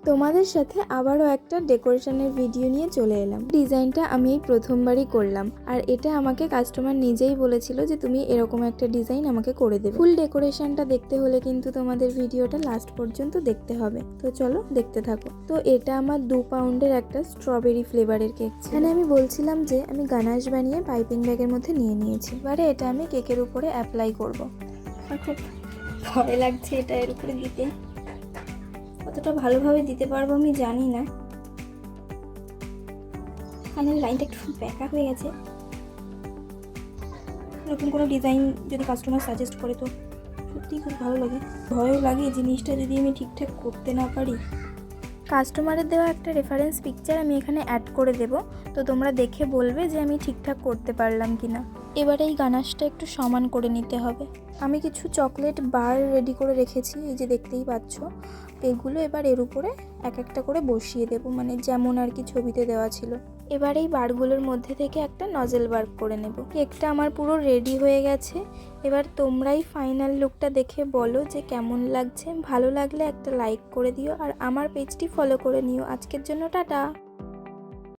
তোমাদের সাথে আবারও একটা ডেকোরেশনের ভিডিও নিয়ে চলে এলাম। ডিজাইনটা আমি এই প্রথমবারই করলাম, আর এটা আমাকে কাস্টমার নিজেই বলেছিল যে তুমি এরকম একটা ডিজাইন আমাকে করে দেবে। ফুল ডেকোরেশনটা দেখতে হলে কিন্তু তোমাদের ভিডিওটা লাস্ট পর্যন্ত দেখতে হবে। তো চলো দেখতে থাকো। তো এটা আমার 2 পাউন্ডের একটা স্ট্রবেরি ফ্লেভারের কেক। এখানে আমি বলছিলাম যে আমি গানাশ বানিয়ে পাইপিং ব্যাগের মধ্যে নিয়ে নিয়েছি। এবারে এটা আমি কেকের উপরে অ্যাপ্লাই করব। আমার খুব ভয় লাগছে এটা এর উপরে দিতে, কতটা ভালোভাবে দিতে পারবো আমি জানি না। ফাইনালি লাইনটা একটু ব্যাকা হয়ে গেছে। এরকম কোনো ডিজাইন যদি কাস্টমার সাজেস্ট করে তো সত্যিই খুব ভালো লাগে। ভয়ও লাগে জিনিসটা যদি আমি ঠিকঠাক করতে না পারি। কাস্টমারের দেওয়া একটা রেফারেন্স পিকচার আমি এখানে অ্যাড করে দেব, তো তোমরা দেখে বলবে যে আমি ঠিকঠাক করতে পারলাম কি না। এবারে এই গানাশটা একটু সমান করে নিতে হবে। আমি কিছু চকলেট বার রেডি করে রেখেছি, এই যে দেখতেই পাচ্ছ। এগুলো এবার এর উপরে এক একটা করে বসিয়ে দেব, মানে যেমন আর কি ছবিতে দেওয়া ছিল। এবার এই বারগুলোর মধ্যে থেকে একটা নজেল বার করে নেব। কেকটা আমার পুরো রেডি হয়ে গেছে। এবার তোমরাই ফাইনাল লুকটা দেখে বলো যে কেমন লাগছে। ভালো লাগলে একটা লাইক করে দিও, আর আমার পেজটি ফলো করে নিও। আজকের জন্য টাটা।